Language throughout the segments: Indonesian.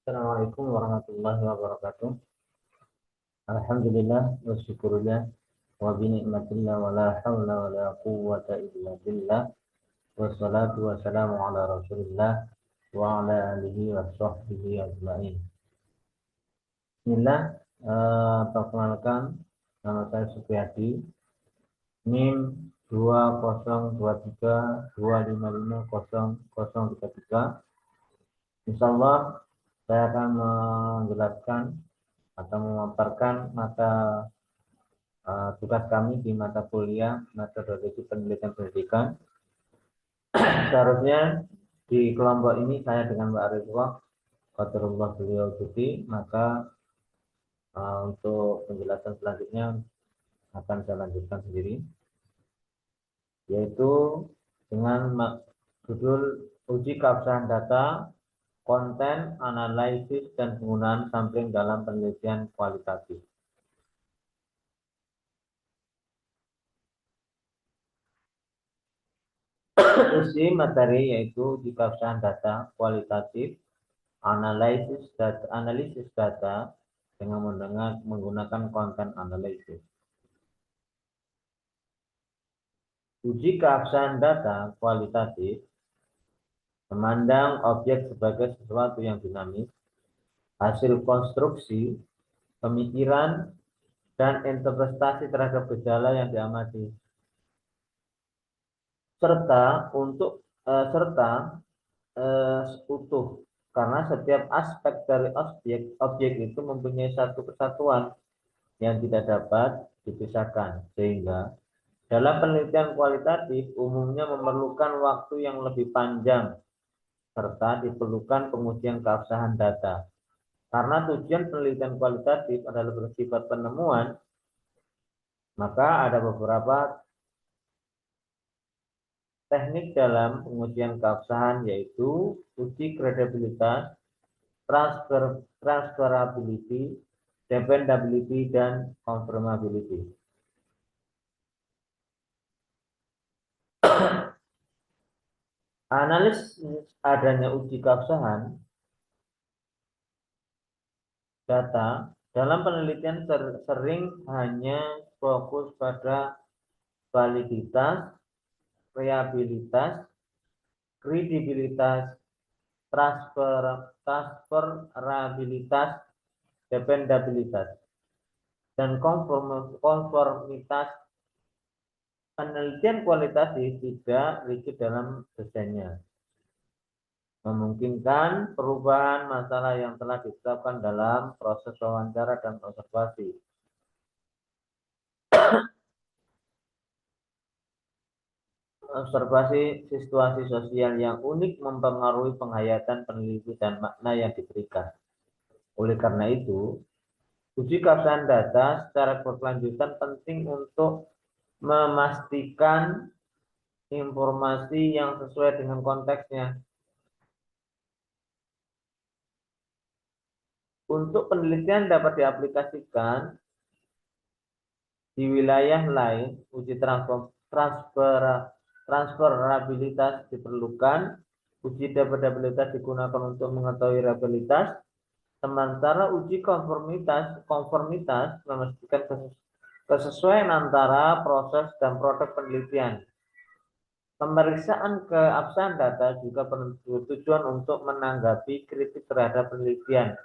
Assalamualaikum warahmatullahi wabarakatuh. Alhamdulillah wa syukurillah wa bi ni'matillah wa la haula wa la quwwata illa billah wassalatu wassalamu ala Rasulillah wa ala alihi wa sahbihi ajmain. Bismillah, perkenalkan nama saya Supriyadi, NIM 202325500033. Insyaallah saya akan menjelaskan atau memaparkan mata tugas kami di mata kuliah metodologi penelitian pendidikan. Seharusnya di kelompok ini saya dengan Mbak Rizwa qadarullah beliau cuti, maka untuk penjelasan selanjutnya akan saya lanjutkan sendiri, yaitu dengan judul uji keabsahan data, konten, analisis, dan penggunaan sampling dalam penelitian kualitatif. Uji materi yaitu uji keabsahan data kualitatif, analisis data dengan menggunakan konten analisis. Uji keabsahan data kualitatif memandang objek sebagai sesuatu yang dinamis, hasil konstruksi, pemikiran, dan interpretasi terhadap gejala yang diamati, serta utuh, karena setiap aspek dari objek itu mempunyai satu kesatuan yang tidak dapat dipisahkan, sehingga dalam penelitian kualitatif umumnya memerlukan waktu yang lebih panjang serta diperlukan pengujian keabsahan data. Karena tujuan penelitian kualitatif adalah bersifat penemuan, maka ada beberapa teknik dalam pengujian keabsahan, yaitu uji kredibilitas, transferability, dependability, dan confirmability. Analisis adanya uji keabsahan data dalam penelitian sering hanya fokus pada validitas, reliabilitas, kredibilitas, transferabilitas, dependabilitas, dan konformitas. Penelitian kualitatif tidak rigid dalam desainnya, memungkinkan perubahan masalah yang telah ditetapkan dalam proses wawancara dan observasi. Observasi situasi sosial yang unik mempengaruhi penghayatan peneliti dan makna yang diberikan. Oleh karena itu, uji keabsahan data secara berkelanjutan penting untuk memastikan informasi yang sesuai dengan konteksnya. Untuk penelitian dapat diaplikasikan di wilayah lain, uji transferabilitas diperlukan, uji dependabilitas digunakan untuk mengetahui reliabilitas, sementara uji konformitas memastikan kesesuaian antara proses dan produk penelitian. Pemeriksaan keabsahan data juga bertujuan untuk menanggapi kritik terhadap penelitian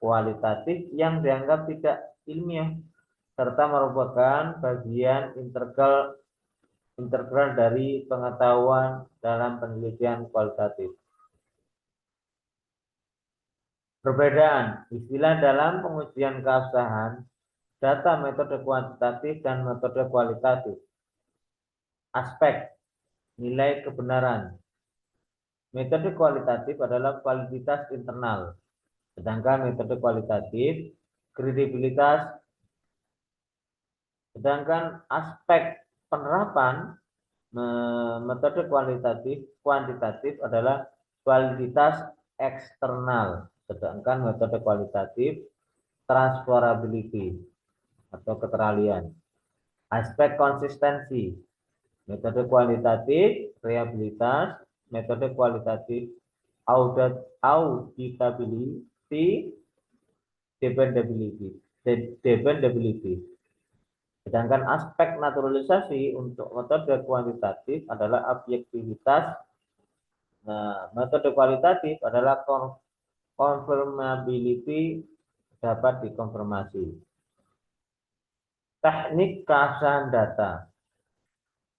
kualitatif yang dianggap tidak ilmiah, serta merupakan bagian integral dari pengetahuan dalam penelitian kualitatif. Perbedaan istilah dalam pengujian keabsahan data metode kuantitatif dan metode kualitatif. Aspek nilai kebenaran. Metode kualitatif adalah validitas internal, sedangkan metode kualitatif kredibilitas. Sedangkan aspek penerapan metode kuantitatif adalah validitas eksternal, sedangkan metode kualitatif transferability atau keteralian. Aspek konsistensi. Metode kualitatif reliabilitas, metode kualitatif auditability, dependability. Sedangkan aspek naturalisasi untuk metode kuantitatif adalah objektivitas. Nah, metode kualitatif adalah confirmability, dapat dikonfirmasi. Teknik keabsahan data.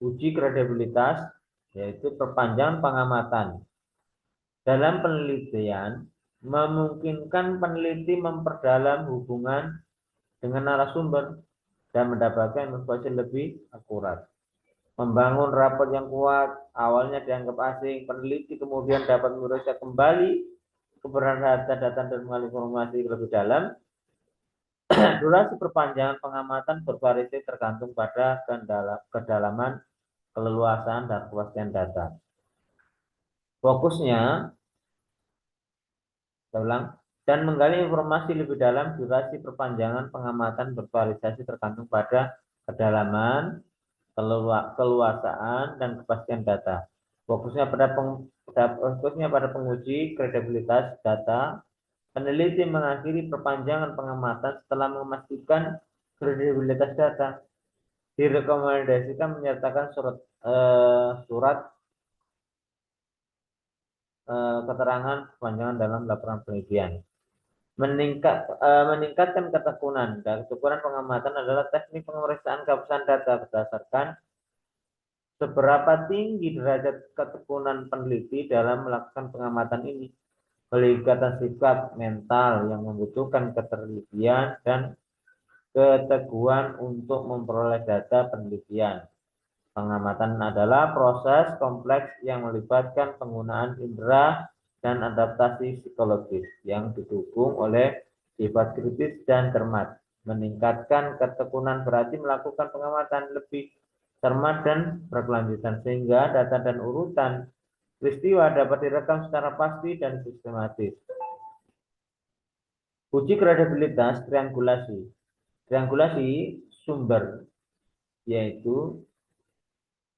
Uji kredibilitas yaitu perpanjangan pengamatan. Dalam penelitian, memungkinkan peneliti memperdalam hubungan dengan narasumber dan mendapatkan informasi lebih akurat. Membangun rapor yang kuat, awalnya dianggap asing, peneliti kemudian dapat memeriksa kembali keberadaan data dan mengalami informasi lebih dalam. Durasi perpanjangan pengamatan bervariasi tergantung pada kedalaman, keleluasan, dan kepastian data. Fokusnya, saya ulang, dan menggali informasi lebih dalam, durasi perpanjangan pengamatan bervariasi tergantung pada kedalaman, keluasaan, dan kepastian data. Fokusnya pada penguji kredibilitas data. Peneliti mengakhiri perpanjangan pengamatan setelah memastikan kredibilitas data. Direkomendasikan menyertakan surat keterangan perpanjangan dalam laporan penelitian. Meningkatkan ketekunan. Dan ketekunan pengamatan adalah teknik pemeriksaan keabsahan data berdasarkan seberapa tinggi derajat ketekunan peneliti dalam melakukan pengamatan ini. Melibatkan sifat mental yang membutuhkan ketelitian dan keteguhan untuk memperoleh data penelitian. Pengamatan adalah proses kompleks yang melibatkan penggunaan indera dan adaptasi psikologis yang didukung oleh sifat kritis dan cermat. Meningkatkan ketekunan berarti melakukan pengamatan lebih cermat dan berkelanjutan sehingga data dan urutan peristiwa dapat direkam secara pasti dan sistematis. Uji kredibilitas triangulasi. Triangulasi sumber yaitu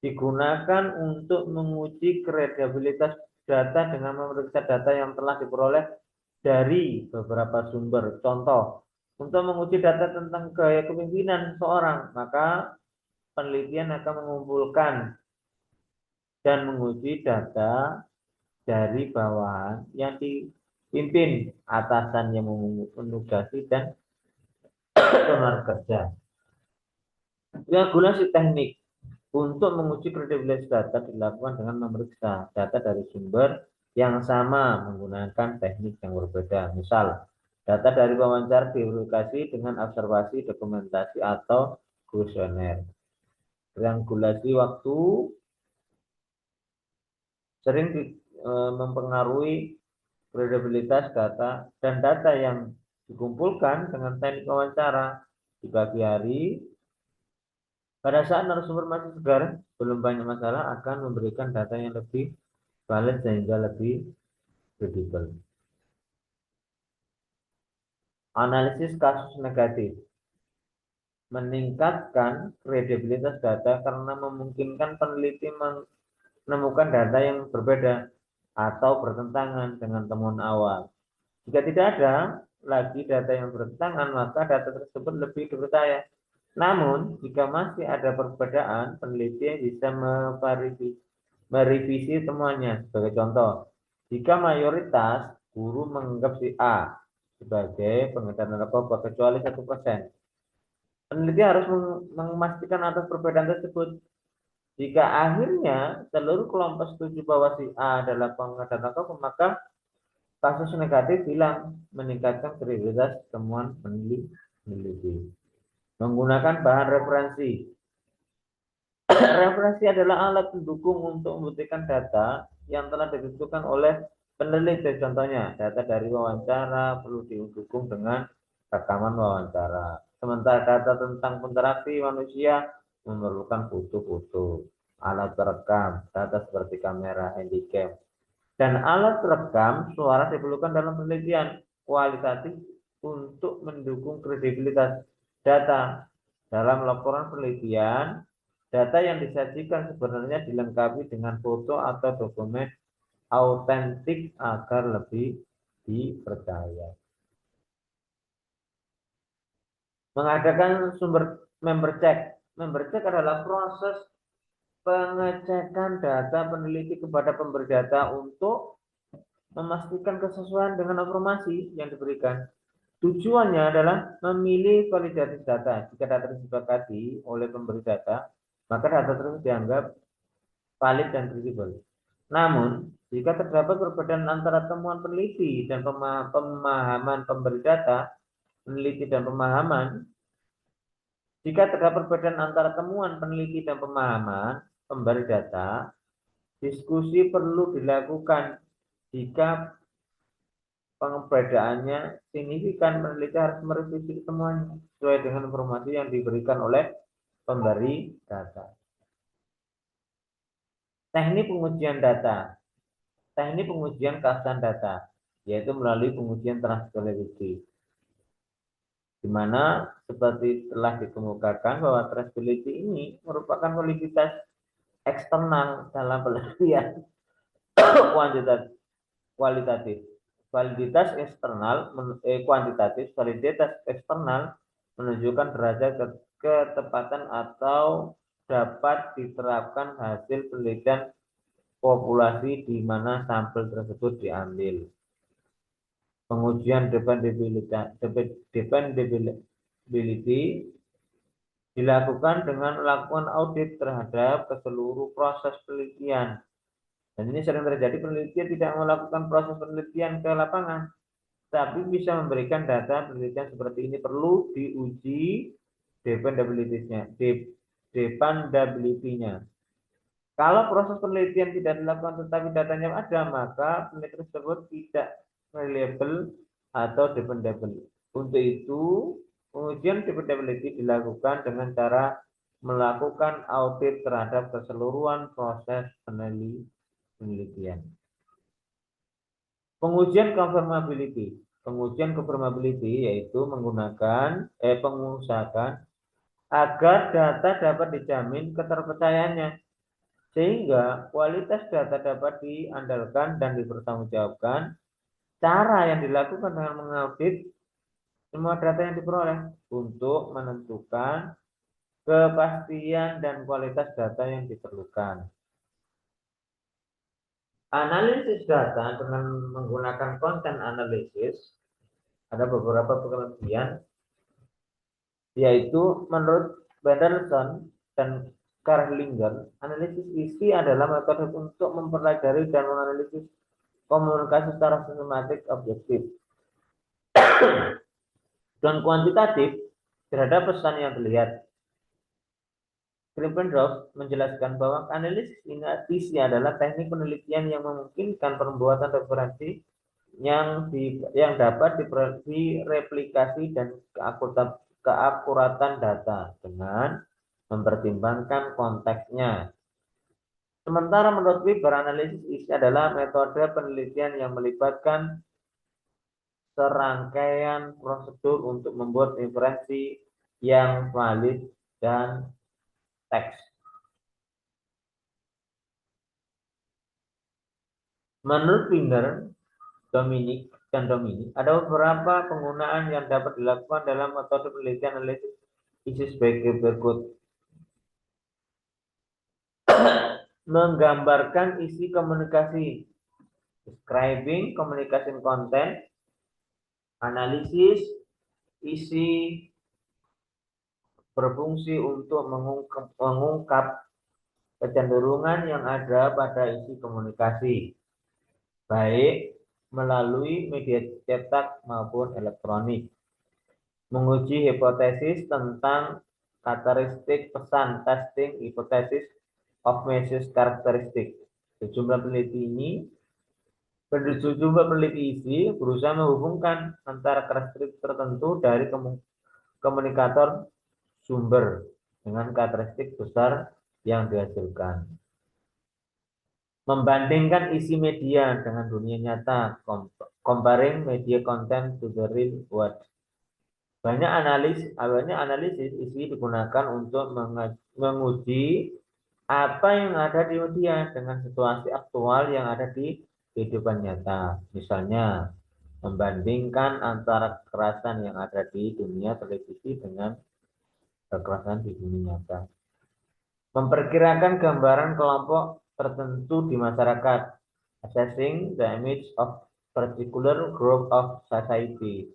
digunakan untuk menguji kredibilitas data dengan memeriksa data yang telah diperoleh dari beberapa sumber. Contoh, untuk menguji data tentang gaya kepemimpinan seseorang, maka penelitian akan mengumpulkan dan menguji data dari bawahan yang dipimpin, atasan yang menugasi, dan tenaga kerja. Regulasi teknik untuk menguji kredibilitas data dilakukan dengan memeriksa data dari sumber yang sama menggunakan teknik yang berbeda. Misal, data dari wawancara diverifikasi dengan observasi, dokumentasi, atau kuesioner. Regulasi waktu sering mempengaruhi kredibilitas data dan data yang dikumpulkan dengan teknik wawancara di pagi hari. Pada saat narasumber masih segar, belum banyak masalah, akan memberikan data yang lebih valid sehingga lebih kredibel. Analisis kasus negatif meningkatkan kredibilitas data karena memungkinkan peneliti menemukan data yang berbeda atau bertentangan dengan temuan awal. Jika tidak ada lagi data yang bertentangan, maka data tersebut lebih dipercaya. Namun, jika masih ada perbedaan, peneliti bisa merevisi temuannya. Sebagai contoh, jika mayoritas guru menganggap si A sebagai pengedar narkoba kecuali 1%, peneliti harus memastikan atas perbedaan tersebut. Jika akhirnya seluruh kelompok setuju bahwa si A adalah pengedar narkoba, maka kasus negatif hilang, meningkatkan kredibilitas temuan peneliti. Menggunakan bahan referensi. Referensi adalah alat pendukung untuk membuktikan data yang telah ditentukan oleh peneliti. Contohnya, data dari wawancara perlu didukung dengan rekaman wawancara. Sementara data tentang interaksi manusia memerlukan foto-foto, alat perekam, data seperti kamera, handycam, dan alat perekam suara diperlukan dalam penelitian kualitatif untuk mendukung kredibilitas data. Dalam laporan penelitian, data yang disajikan sebenarnya dilengkapi dengan foto atau dokumen autentik agar lebih dipercaya. Mengadakan member check. Member check adalah proses pengecekan data peneliti kepada pemberi data untuk memastikan kesesuaian dengan informasi yang diberikan. Tujuannya adalah memilih validatif data. Jika data disepakati oleh pemberi data, maka data tersebut dianggap valid dan kredibel. Namun, jika terdapat perbedaan antara temuan peneliti dan pemahaman pemberi data, jika terdapat perbedaan antara temuan peneliti dan pemahaman pemberi data, diskusi perlu dilakukan. Jika perbedaannya signifikan, peneliti harus merevisi temuannya sesuai dengan informasi yang diberikan oleh pemberi data. Teknik pengujian data. Teknik pengujian keabsahan data, yaitu melalui pengujian traceability, di mana seperti telah dikemukakan bahwa traceability ini merupakan validitas eksternal dalam penelitian kualitatif. Validitas eksternal kuantitatif, validitas eksternal menunjukkan derajat ketepatan atau dapat diterapkan hasil penelitian populasi di mana sampel tersebut diambil. Pengujian dependability dilakukan dengan melakukan audit terhadap keseluruh proses penelitian. Dan ini sering terjadi, penelitian tidak melakukan proses penelitian ke lapangan, tapi bisa memberikan data penelitian seperti ini. Perlu diuji dependability-nya. Kalau proses penelitian tidak dilakukan tetapi datanya ada, maka penelitian tersebut tidak reliable atau dependable. Untuk itu, pengujian dependability dilakukan dengan cara melakukan audit terhadap keseluruhan proses penelitian. Pengujian confirmability. Pengujian confirmability yaitu mengusahakan agar data dapat dijamin keterpercayaannya, sehingga kualitas data dapat diandalkan dan dipertanggungjawabkan. Cara yang dilakukan dengan mengaudit semua data yang diperoleh untuk menentukan kepastian dan kualitas data yang diperlukan. Analisis data dengan menggunakan content analysis ada beberapa penelitian, yaitu menurut Benderson dan Carlinger, analisis isi adalah metode untuk mempelajari dan menganalisis komunikasi secara sistematik, objektif, dan kuantitatif terhadap pesan yang terlihat. Krippendorff menjelaskan bahwa analisis isi adalah teknik penelitian yang memungkinkan pembuatan referensi yang dapat direplikasi dan keakuratan data dengan mempertimbangkan konteksnya. Sementara menurut Weber, analisis isi adalah metode penelitian yang melibatkan serangkaian prosedur untuk membuat inferensi yang valid dan teks. Menurut Winger, Dominic, ada beberapa penggunaan yang dapat dilakukan dalam metode penelitian analisis isi sebagai berikut. Menggambarkan isi komunikasi, describing communication content, analisis isi berfungsi untuk mengungkap kecenderungan yang ada pada isi komunikasi, baik melalui media cetak maupun elektronik. Menguji hipotesis tentang karakteristik pesan, testing hypothesis of message characteristic. Sejumlah peneliti isi berusaha menghubungkan antara karakteristik tertentu dari komunikator sumber dengan karakteristik besar yang dihasilkan. Membandingkan isi media dengan dunia nyata, comparing media content to the real world. Banyak analisis isi digunakan untuk menguji apa yang ada di media dengan situasi aktual yang ada di kehidupan nyata. Misalnya, membandingkan antara kekerasan yang ada di dunia televisi dengan kekerasan di dunia nyata. Memperkirakan gambaran kelompok tertentu di masyarakat, assessing the image of particular group of society.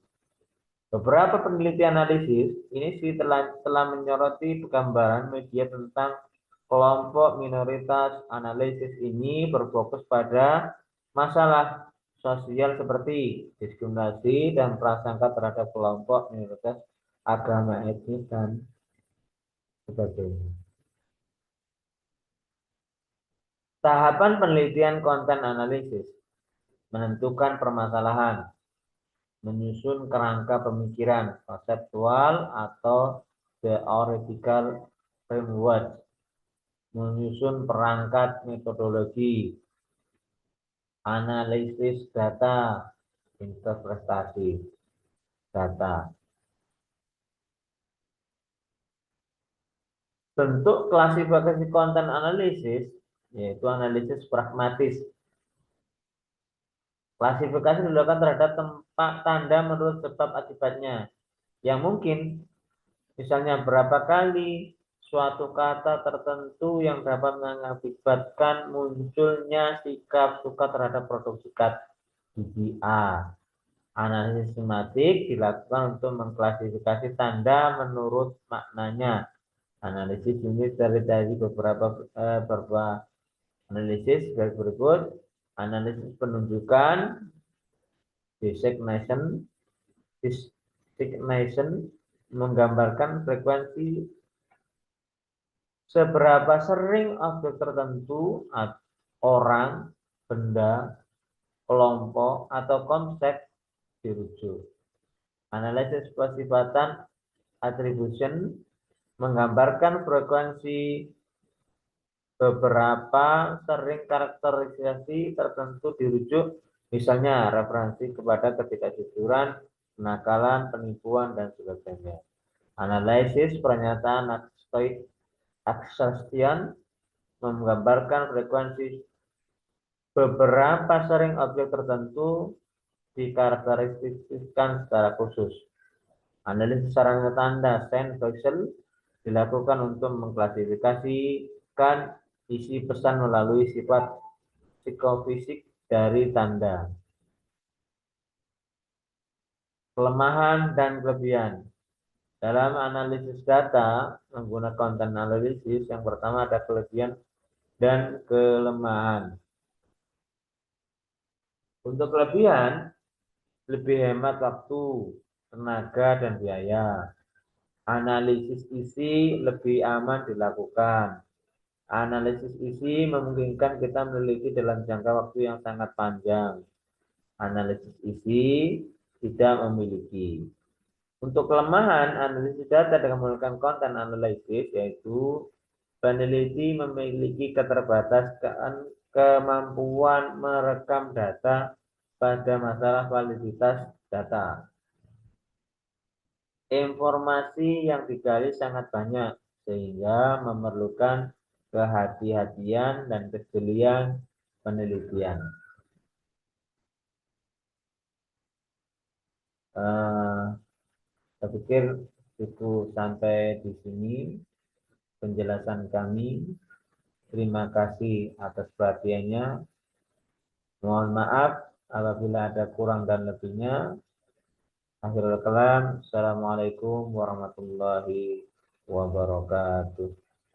Beberapa peneliti analisis ini telah menyoroti gambaran media tentang kelompok minoritas. Analisis ini berfokus pada masalah sosial seperti diskriminasi dan prasangka terhadap kelompok minoritas, agama, etnis, dan sebagainya. Tahapan penelitian konten analisis: menentukan permasalahan, menyusun kerangka pemikiran konseptual atau theoretical framework, menyusun perangkat metodologi, analisis data, interpretasi data. Bentuk klasifikasi konten analisis yaitu analisis pragmatis. Klasifikasi dilakukan terhadap tempat tanda menurut sebab akibatnya. Yang mungkin, misalnya berapa kali suatu kata tertentu yang dapat mengakibatkan munculnya sikap suka terhadap produk sikat gigi A. Analisis sematik dilakukan untuk mengklasifikasi tanda menurut maknanya. Analisis ini terdiri dari beberapa analisis berikut. Analisis penunjukan, designation menggambarkan frekuensi seberapa sering objek tertentu, orang, benda, kelompok, atau konsep dirujuk. Analisis persifatan, attribution, menggambarkan frekuensi beberapa sering karakterisasi tertentu dirujuk, misalnya referensi kepada ketidakjujuran, kenakalan, penipuan, dan sebagainya. Analisis pernyataan assertion menggambarkan frekuensi beberapa sering objek tertentu dikarakteristikkan secara khusus. Analisis sarana tanda sign voxel dilakukan untuk mengklasifikasikan isi pesan melalui sifat psikofisik dari tanda. Kelemahan dan kelebihan. Dalam analisis data menggunakan konten analisis, yang pertama ada kelebihan dan kelemahan. Untuk kelebihan, lebih hemat waktu, tenaga, dan biaya. Analisis isi lebih aman dilakukan. Analisis isi memungkinkan kita meneliti dalam jangka waktu yang sangat panjang. Analisis isi tidak memiliki. Untuk kelemahan, analisis data dengan menggunakan konten analisis, yaitu peneliti memiliki keterbatasan kemampuan merekam data pada masalah validitas data. Informasi yang digali sangat banyak, sehingga memerlukan kehati-hatian dan kejelian penelitian. Saya pikir cukup sampai di sini penjelasan kami. Terima kasih atas perhatiannya. Mohon maaf apabila ada kurang dan lebihnya. Akhirul kalam. Assalamualaikum warahmatullahi wabarakatuh.